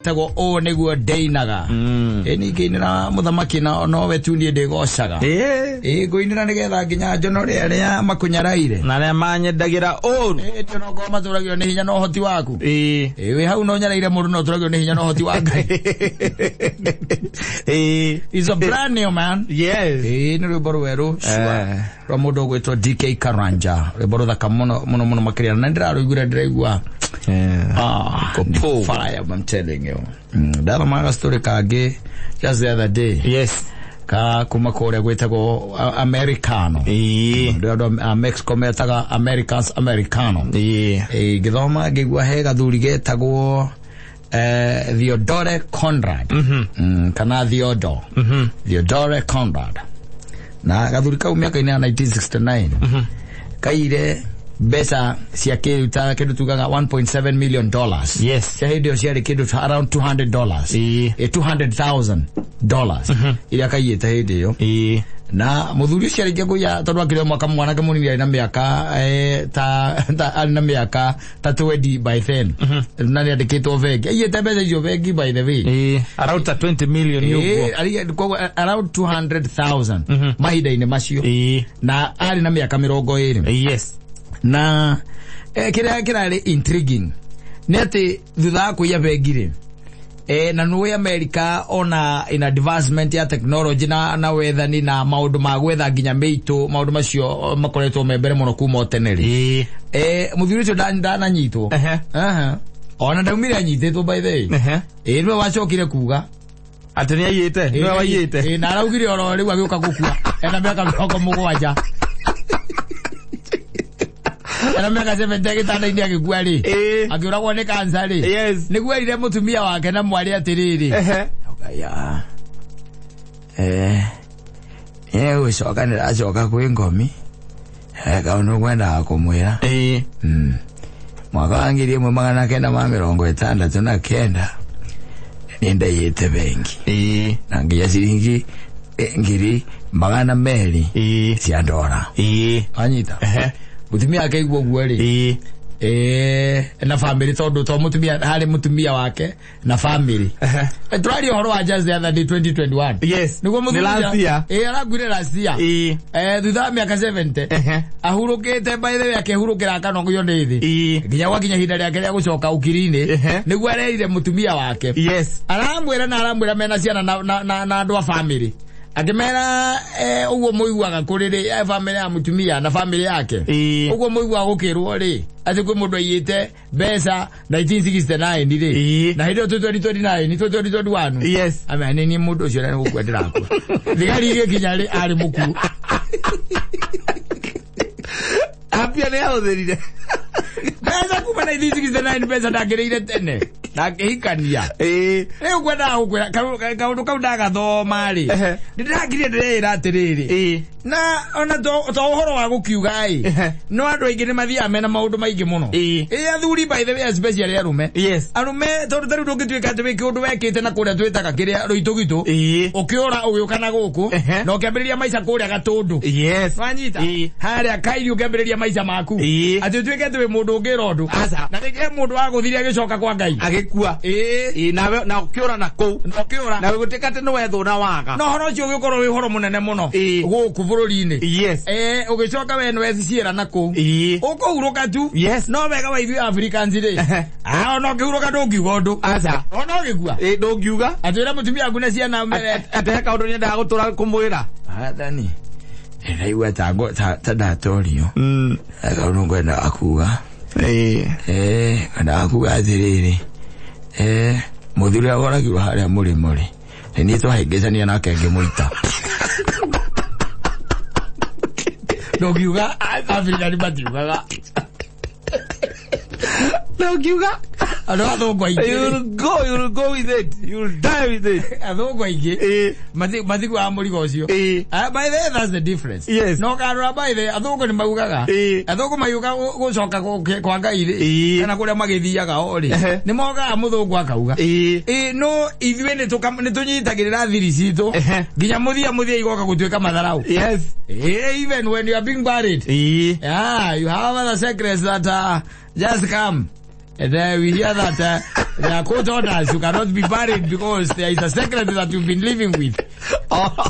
Tago o neguo deinaga eni kinira muthamaki na no wetunie ndigocaga goinira nigetha nginya njono ria makunyaraire na ria manyendagira oru no go maturagio ni hinya no hoti waku we hau no nyaraire mundu no turagio ni hinya no hoti wa Ngai is a brand new man ni rwimbo rweru rwa mundu gwitwo DK Karanja rwimbo ruthaka muno makiria na ndiraruigura ndiraigua fire, I'm telling you. That was story kage just the other day. Yes. Ka kuma kore gwetago Americano. Mexico metaga Americano. Githoma gigwa hega thuri getagwo Theodore Conrad. Kana Theodore Conrad. Na gathuri ka miaka ina 1969. Kaire Besa sia kiruta kidu tugaga $1.7 million. Yes. Sia hidio sia kidu around $200. $200,000. Ile kayeta hidio. Na muthuri sia rigigo ya tondu akire mwaka mwana kamuniri na miaka na miaka 20 by then. Nani adikito vegi. Yeta besa hiyo vegi by the way. Around 20 million yuko. Around 200,000. Mahida ine masio. Na ali na miaka 20. Yes. Na kira intriguing nete thutha kuya begire na nuwe America ona in advancement ya technology na wethani na maundu ma gwetha nginya meitu maundu macio makoretwo membere muno kuma teneri muthuri cio ndana nyitwo ona ndaumire anyititwo by the way niwe wacokire kuga atani ayite niwe wayite na araugire oro riu agioka gukua ena miaka 7 Ana mega sevente kitanda indi akigua ri akiuragwo ni kansa ri niguerire mutumia wake na mwari atiriri ya ucoka niracoka kwi ngomi kaundu gwenda kumwira mwaka wa 1969 nindaiyite bengi na nginya ciringi ngiri 200 cia ndora anyita mutumia akaigwa gweri na family tondu to mutumia hari mutumia wake na family twali horo wa just the other day 2021 yes niguo mutumia aragwire racia thutha miaka 70 ahurukite by the way akehurukira kanongo yo ndithi nginya gwakinya hinda riake ria gucoka ukirine niguo areire mutumia wake yes aramwira mena ciana na andu a family akimera ugo muiguaga kuriri family ya mutumia na family yake ugo muigua gukirwo ri ati kwi mundu ayite besa 1969 ri na hindo 2029 yes amani ni mundu ucio na gukwendera ku thigari gikinya ri ari muku apia ne autherire besa kuma 1969 besa ndagirire tene ndakihikania kwenda gukwira kaundu kau ndagathoma ri ndiragire ndirira atiriri na ona to horo wa gukiuga no andu aingi ni mathia mena maundu maingi muno athuri by the way especially arume arume tondu taru ndungituika ati wiki undu wekite na kuria twitaga kiria ruitugitu ukiora ugiukana guku na ukiambiriria maica kuria gatundu wanyita haria kairi ukiambiriria maica maku ati twike ati mundu ungirondu na rige mundu wa guthiria gicoka kwa Ngai agikua nawe na ukiora na ku na gutika ati no wethuna waga no horo cio ugikorwo wi horo munene muno guku bururi-ini ugicoka we no wethiciera na ku ukuhuruka tu no wega wa ithui Africans ri no kihuruka ndungiuga undu no gikua ndungiuga atwira mutumia aku na ciana ate kaundu ni ndagutura kumwira athani raigua ta ndatorio kaundu ngwenda akuga ndakuga atiriri muthuri agoragirwo haria muri ni twahingicania nake ngimuita ndogiuga Africa ni batiugaga ndogiuga athungwa ingi you'll go with it, you'll die with it athungwa ingi mathigu wa murigo ucio by the way that's the difference no karora by the athungwa ni maugaga athungwa mayuga gucoka kwa Ngai ri kana kuria magithiaga ori ni mogaga muthungwa akauga no ithuĩ ni tunyitagirira thiri citu nginya muthia igoka gutuika matharau even when you are being buried you have other secrets that just come and then we hear that are court orders. You cannot be married because there is a secret that you've been living with.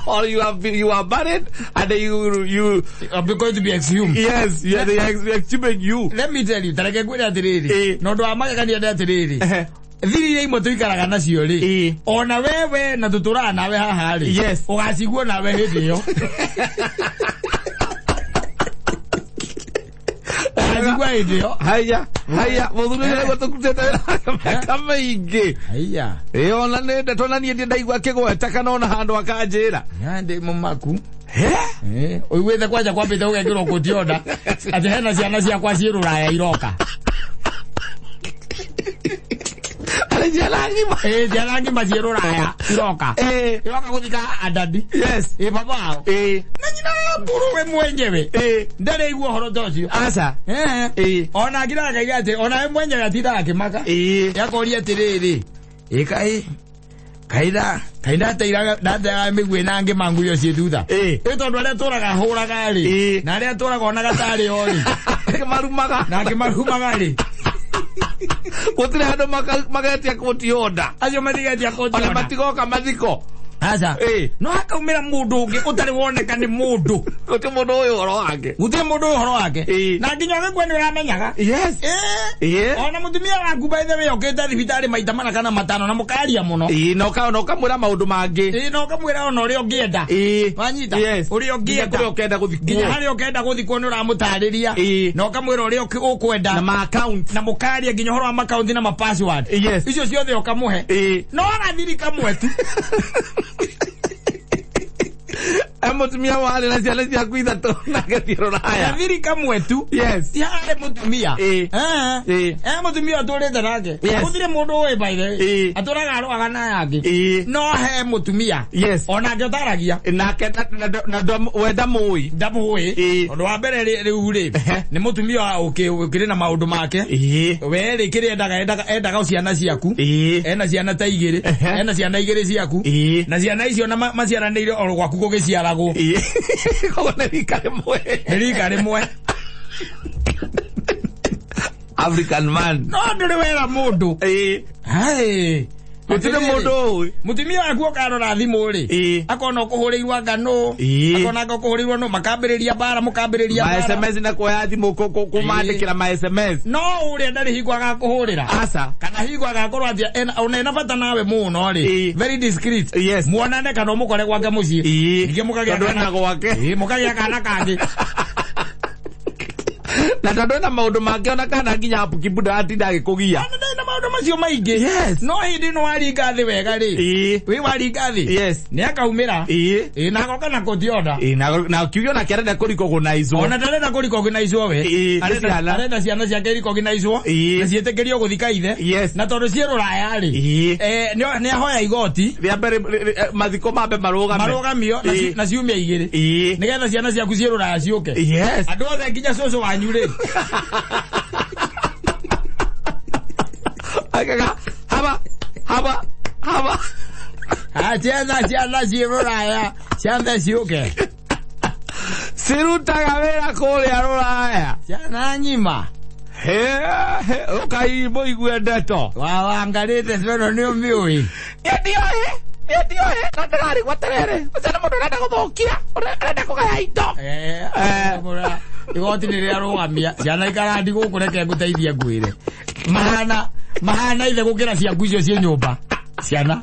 Or you are married and you are going to be exhumed. Yes, yeah, they are exhuming you. Let me tell you, tareke kwenda tiriri. No ndo amaka ni nda tiriri. Thiri imo tuikaraga nacio ri. Ona wewe na tutura nawe haha ri. Yes. Ugaciguo nawe hindi yo. Haya, muthuri nĩguo tũkutĩte kama ingĩ. Haya. Ona nĩ tona niĩ ndaigua kĩgweta kana ona handũ akanjĩra. Nyande mumaku. Uigwĩte kwanja kwambĩte ũgekĩrwo kũtionda. Atĩ hena ciana ciakwa ciĩ Rũraya iroka. Jalangi ciĩ Rũraya iroka. Iroka gũthika andandi. Yes. Baba. Na nyina nguruwe mwenyewe. Ndare iguo horo tocio. Aca. Ona ngiraga igate ona mwenyewe atira akimaka. Yakoria tiriri. Kaida teiraga ndatega migwe nange mangu yo ciethutha. Tondu aria turaga huraga ri. Na aria turaga ona gatari ori. Marumaga. Na marumaga ri. Gutire handu magatia kutionda. Acio mathigetia kutionda. Ona matigoka mathiko. Aca. No akaumira mundu ungi utari woneka ni mundu. Guti mundu uyu horo wake. Guti mundu uyu horo wake. Na nginya we ni uramenyaga. Yes. Ona mutumia waku by the way okete thibitari maita mana kana matano na mukaria muno. No kamwira maundu mangi. No kamwira ona uri ongienda. Wanyita. Uri ongienda. Uri okenda guthikwo. Nginya hari okenda guthikwo ni uramutariria. No kamwira uri ukwenda. Na ma account. Na mukaria nginya horo wa account na ma password. Icio ciothe okamuhe. No agathiri kamwe tu. Mutumia wale na ciana ciaku ithatũ na gathiĩ Rũraya. Gathiri kamwe tu. Yes. Tiare mutumia. Mutumia atũrĩte nake. Gũtirĩ mũndũ ũĩ by the way. Atũraga arũaga na yake. No he mutumia. Yes. Ona ngĩtaragia. Nake na wenda mũĩ. Ndamũĩ. Ũndũ wa mbere rĩu rĩ. Nĩ mutumia ũkĩrĩ na maũndũ make. We rĩ kĩrĩa endaga ciana ciaku. Ena ciana ta igĩrĩ. Ena ciana igĩrĩ ciaku. Na ciana icio na maciaranĩire o gwaku gũgĩciaragwo. Kogo nerika rimwe. African man. No nduri wera mundu. Hai. Gutire mundu. Mutumia waku okarora thimu ri. Akona ukuhuriirwa ngano. Akona ukuhuriirwa no makambiriria bara mukambiriria bara. Ma SMS na kuoya thimu kumandikira ma SMS. No uri ndari higwaga kuhurira. Aca. Kana higwaga korwo atia ona ena bata nawe muno ri. Very discreet. Yes. Muonane kana mukore gwake mucii. Nge mukagia kana gwake. Mukagia kana kangi. Na tondu na maundu make ona kana nginya apukibuda atinda agikugia. Na maundu macio maingi. Yes. No hindi no waringa thi wega ri. Wi waringa thi. Yes. Ni akaumira. Na agoka na kutionda. Na kiugio na kerenda kurikogunaizwo. Ona ndarenda kurikogunaizwo we. Arenda ciana ciake irikogunaizwo. Na cietikirio guthika ithe. Yes. Na tondu cie Rũraya ri. Ni ahoya igoti. Ria mbere mathiko mambe marugamio na ciumia igiri. Nigetha ciana ciaku cie Rũraya ciuke. Yes. Andu othe nginya cucu wanyu ri. Haba. Ciana ciĩ Rũraya ciambe ciuke. Cirutaga wĩra kũrĩa Rũraya. Ciana ng'ima. Ũkaimbo igue ndeto. Wawangarĩte cono nĩ ũmĩũĩ. Nĩndioĩ na ndĩrarĩ gweterere. Ũcana mũndũ ũrenda gũthũkia. Ũrenda kũgaya indo. Igoti nĩ rĩarũgamia. Ciana ikarandi gũkũ reke ngũteithie ngwĩre. Mahana ithe gũkĩra ciaku icio ciĩ nyũmba. Ciana.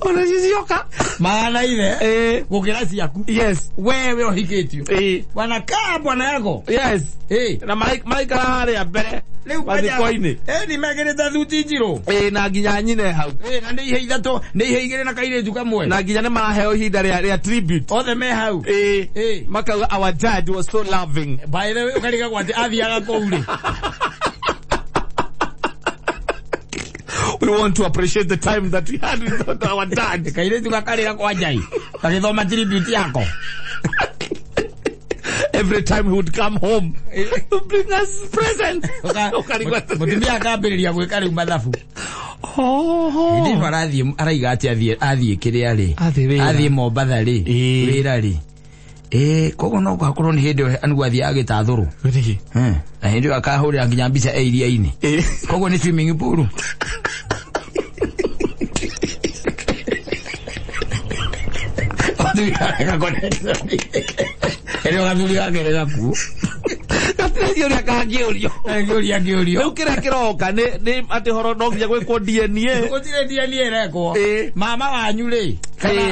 Ona cicioka. Mahana ithe gũkĩra ciaku. Yes. Wewe ũhikĩtio. Wanakaa bwana yako. Yes. Na maikara harĩa mbere. Mathiko-inĩ. Nĩ mekĩrĩte thuti njirũ. Na nginya nyine hau. Na nĩ ihe ithatũ, nĩ ihe igĩrĩ na kairĩtu kamwe. Na nginya nĩ maraheo ihinda rĩa tribute. Othe me hau. Makauga our dad was so loving. By the way, ũkarigagwo atĩ athiaga kũu rĩ. We want to appreciate the time that we had with our dad. Kairĩtu gakarĩga kwa Njai. Gagĩthoma tribute yako. Every time he would come home to bring us presents. Mutumia akambĩrĩria gwĩka rĩu mathabu. Hindi araiga atĩ athiĩ kĩrĩa rĩ. Athiĩ Mombatha rĩ. Wĩra rĩ. Kogo no gwakorwo ni hindi anu gwathia gita thuru. Na hindi akahurira nginya mbica iria-ini. Kogo ni swimming pool. Ero gathuri agerera ku. Gatira kagiurio. Giurio. Ukira kiroka ni ati horo no nginya gwikwo DNA. Gutire DNA rekwo. Mama wanyu ri.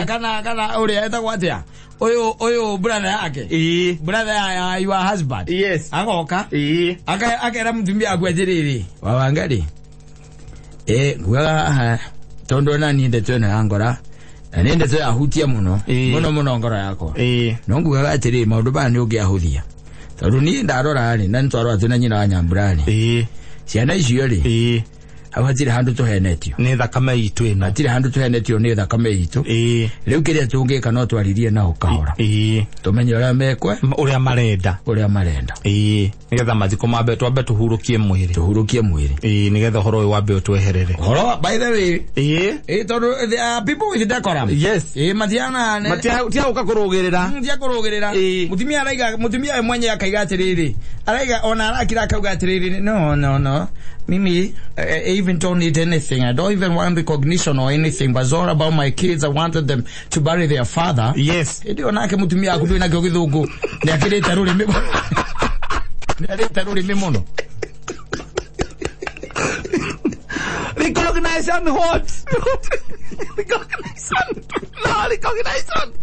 Kana uri etagwo atia. Oyo brother yake. Brother ya your husband. Yes. Agoka. Akera mutumia agwejerere. Wawangari. Gwa tondo nani ndetwe na angora. Nende twa ahutia muno ngoro yako no ngugaga atiri maundu bani ungi ahuthia tondu ni ndarora ari na ntwarwa tuna nyina wa nyamburani ciana icio ri abatire handu tuhenetio ni thakame itu ino atire handu tuhenetio ni thakame itu riu kiria tungika no twaririe na ukahora tumenye uria mekwe uria marenda nigetha mathiko mambe twambe tuhurukie mwiri nigetha horo wambe utweherere horo by the way tondu people with decorum yes matia ukakurugirira mutumia mwenye akaiga atiriri araiga ona arakira akauga atiriri no Mimi, I even don't need anything. I don't even want recognition or anything. But it's all about my kids. I wanted them to bury their father. Yes. Ndio nake mutumia akudu na githungu. Ni akireta ruri mimo. Ni akireta ruri mimono. Recognition what? Recognition. No, recognition.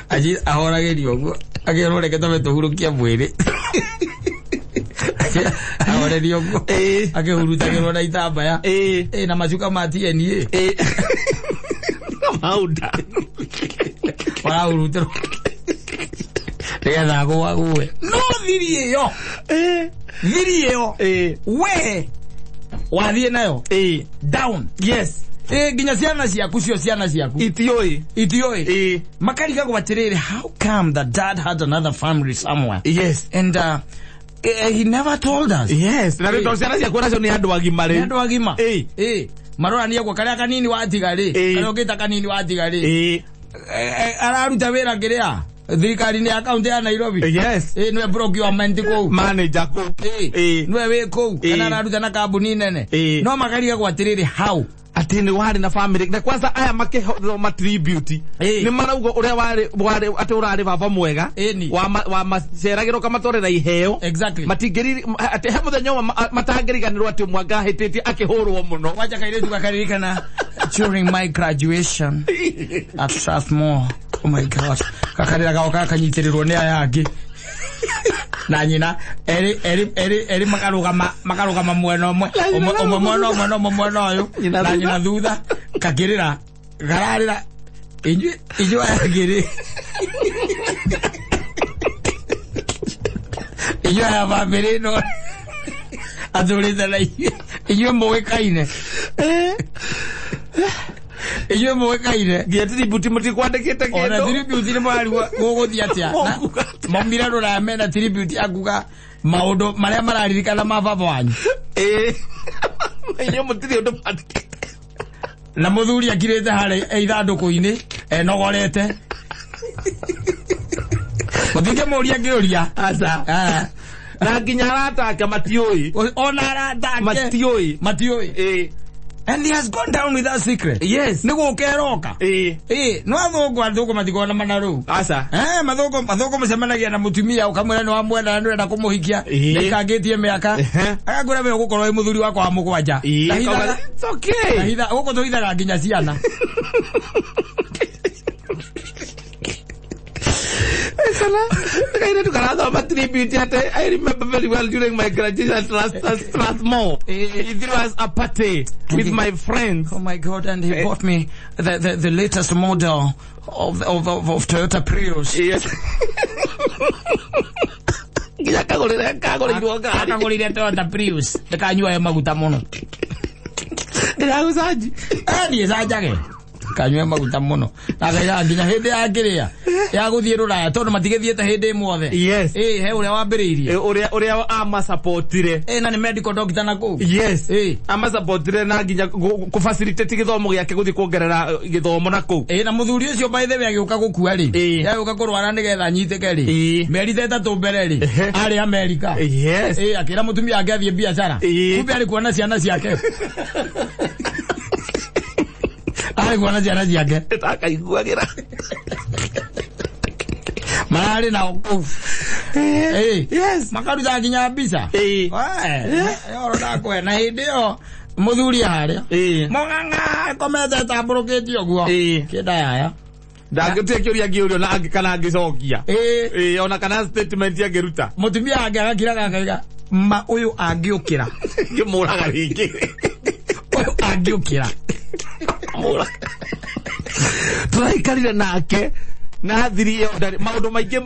Aji ahora gerio. Agero que tome tuhurukia mwiri. Ahora diongo akehuruta kerona itambaya na macuka matie nie mauda wala hurutero tega go wague no video we wathie nayo down yes ginya ciana ciaku cio ciana ciaku itioi makariga gwatirire how come that dad had another family somewhere yes and he never told us. Yes. Na ndo ciana cia kwona cio ni andu agima ri. Andu agima. Marora ni agwa karia kanini watiga ri. Karia ngita kanini watiga ri. Araruta wira ngiria. Thirikari ni account ya Nairobi. Yes. Nwe procurement ko. Manager ko. Nwe we ko. Kana araruta na kambuni nene. No makariga gwatiriri how. Ati ni wari na family na kwanza aya makehoro tribute ni maraugo uria wari ati urari baba mwega wa maceragiro kama torera iheo exactly matingiri ati he muthenya matangiriganirwo ati mwanga hititi akihurwo muno wacha kaire tukaririkana during my graduation at Strathmore. Oh my god kakarira gaoka kanyitirirwo ni aya angi na nyina eri makarugama mwena omwe mwena oyo na nyina thutha kakirira gararira inju agiri inju ya family no athuri tala inju mwekaine iyo mwekaine giatiri buti muti kwandikite kendo ona tribute ni mwari guguthia atia mamira rora mena tribute akuga maundu maria mararirikana ma baba wanyu iyo mutiri undu pandikite na muthuri akirete hare ithanduku-ini enogorete muthike muria ngiuria aca na nginya arataka matioi ona arataka matioi and he has gone down with that secret. Yes. Nigo keroka. No athuko matigona manaru. Asa. Mathuko mucemanagia na mutumia ukamwira ni wa mwenda na nda kumuhikia. Nikagetie miaka. Akagura me gukorwo muthuri wako wa mugwanja. It's okay. Nahitha uko tuithaga nginya ciana. I remember very well during my graduation at Strathmore. It was a party with my friends. Oh my God! And he bought me the latest model of Toyota Prius. Yes. Kagolire Toyota Prius. Kanywa ya maguta mono. Ndauzaji. Ni zaja ke. Kanywa maguta mono. Nagaira nginya hindi akiria. ya guthie ruraya tondu matigithiete hindi imwe yes he uria wambiriirie uria ama supportire na ni medical doctor nako yes ama supportire na nginya ku facilitate githomo giake guthie kuongerera githomo nako na muthuri ucio by the way agiuka gukua ri agiuka kurwara nigetha nyitike ri meri 3 mbere ri ari America yes akira mutumia ake athie biashara kumbe ari kuona ciana ciake ari kuona ciana ciake takaiguagira marari na yes makaruta nginya mbica yoro ndakwe na hindi yo muthuri haria monganga komete tamburukitio guo kida yaya ndagetekeria ngiurio na angikana angicokia ona kana statement angiruta mutumia ake agakira gakaiga ma uyu angiukira ngimuraga ringi uyu angiukira muraga turaikarire nake na thiri yo ndari maundu maingi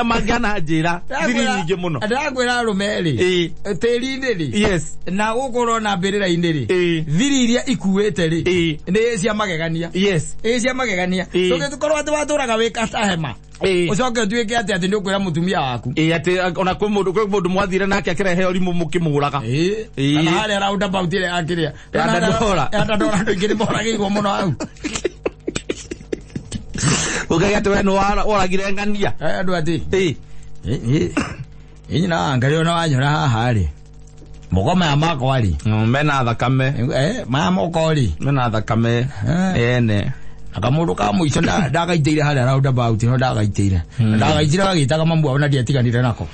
mangana njira thiri nyingi muno ndakwira rumeri tiri-ini ri yes na gukorwo na mbirira-ini ri thiri iria ikuite ri ni cia magegania yes cia magegania tugikorwo ati waturaga wikata hema ucoke utuike ati ni ukwira mutumia waku ati ona kwi mundu mwathire nake akirehe urimu mukimuraga kana haria roundabout ile akiria ndora andu ingĩ nĩmoragĩirwo mũno hau ugaga twe no oragire ngania andu ati nyina ngai ona wanyora haha ri mugome amakwa ri mena thakame maya moko ri mena thakame ene akamundu ka muico ndagaiteire haria roundabout no ndagaiteire ndagaitire gagitaga mamu ona ndietiganire nako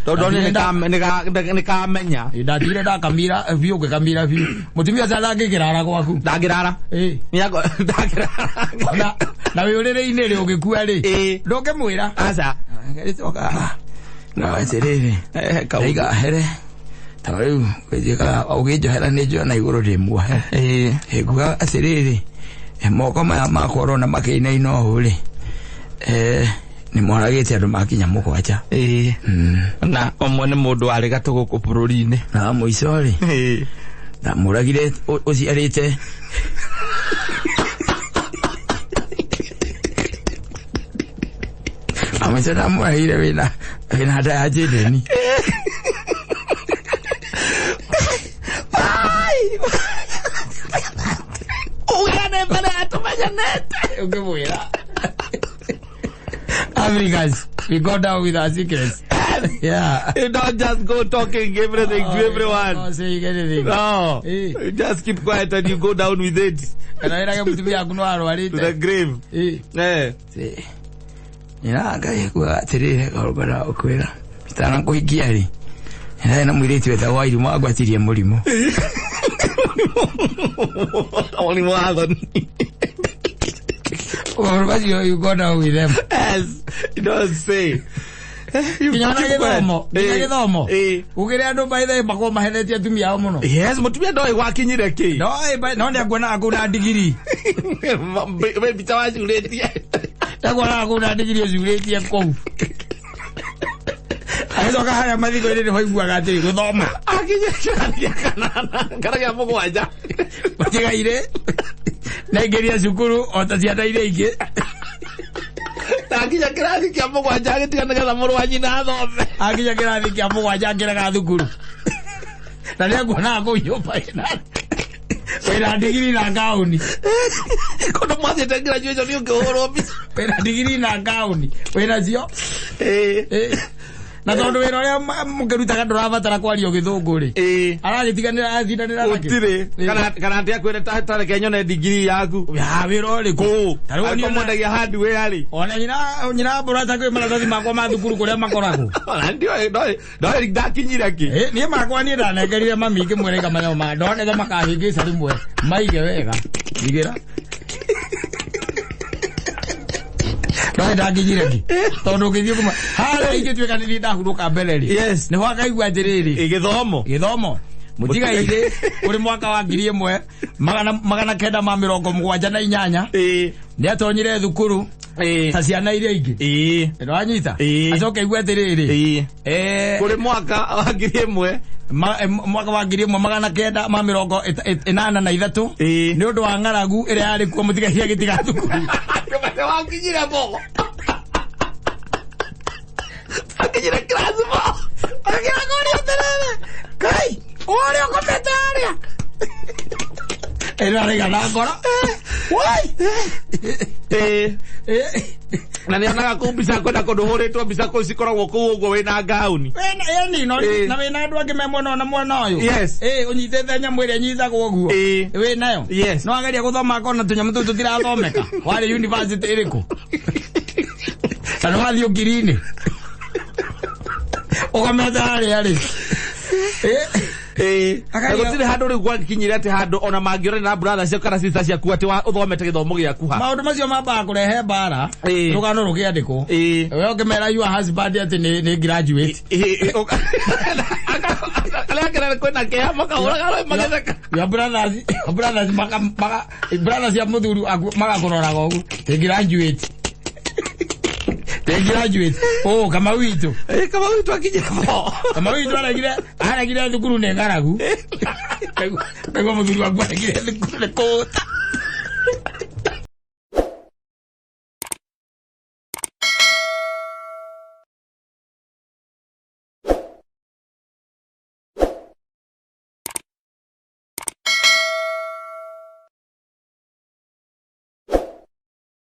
tondu ni kamenya ndatire ndakamira biu ngikamira biu mutumia ta ndangikirara gwaku ndangirara niako ndangirara na wiurire-ini ri ugikua ri ndungimwira aca ngitoka na wacerere kauga here tariu wejeka uginjohera ni njona iguru rimwe nguga acerere moko maya makoro na makiina ino ri ni moragite andu makinya mugwanja na omwe ni mundu ari gatugu ku bururi-ini na muico ri na muragire uciarite amesema mwaire wina hata ajideni ugane pale atumajanete ukimwira Africans, we go down with our secrets. Yeah. You don't just go talking everything to everyone. Don't say anything. No. You just keep quiet and you go down with it. And I like to be a good one. To the grave. See. Ina ngai kwa tirire gorogora okwira bitana kuhikia ri na mwiriti weta wairu magwatirie murimo only one or you go down with them as it does say githomo ugire andu baithe bako mahenetie atumia ao muno yes mutumia ndoi gwakinyire ki no ni akuona akuna digiri we bitawa juretie agora akuna digiri juretie kou aizoka haya mathiko ile hoigua gati guthoma akinya kana ya mugwanja bakigaire na ingeria cukuru ota ciana iria ingi akinya kirathi kia mugwanja agitiganaga muru wa nyina thome akinya kirathi kia mugwanja ngiraga thukuru na ndio kuona kuyopa ina wena digiri na gauni kono mwathi tengira jwejo ni ngihoro mbi wena digiri na gauni wena cio na tondu wira uria mukirutaga ndurabatara kwaria githungu ri aragitiganira athindanira nake utire kana ndia kwire tare kenyone digiri yaku ya wira uri ku tarwo ni mwendagia hardware ri ona nyina burata kwi maratathi makwa ma thukuru kuria makoragwo ona ndio ndakinyira ki ni makwa ni ndanengerire mami ngimwereka manyo ma ndonethe makahingica rimwe maige wega igira no ndangijire ki tondu ngithio kuma hala ingituika ni ndahuruka mbere ri yes ni wakaigua atiriri githomo mutigaire kuri mwaka wa 1978 ni atonyire thukuru ta ciana iria ingi ndwanyita acoke igua atiriri kuri mwaka wa 1000 mwaka wa 1983 ni undu wa ng'aragu iria yari kuo mutigaire gitiga thukuru Kama wakinyira bo. Akinyira class bo. Akinyira ngori terere. Kai, ore komentaria. Era regala ngoro. Wai. Na ni anaga kumbisa kwenda kondohoretwo mbisa ko cikoragwo ku uguo wina gauni yani no na wina andu angi memono na mwana uyu yes unyitete nyamwe ria nyitagwo uguo we nayo yes no ageria guthoma kona tunyamu tutu tirathomeka wari university iriku kana wathi ukirine ukameta ari agotire handu ri gwakinyira ati handu ona mangiore na brothers cia kana sisters cia ku ati wa uthomete githomo giaku ha maundu macio mamba kurehe bara rugano rugiandiko we ukimera you husband ati ni graduate ala kera kwena ke maka ora magetheka ya brothers maka brothers ya muthuru maka kurora gogu graduate graduate kama witu akinyira mo kama witu aragira thukuru ne ngaragu pego muthuru wangu aragira thukuru kota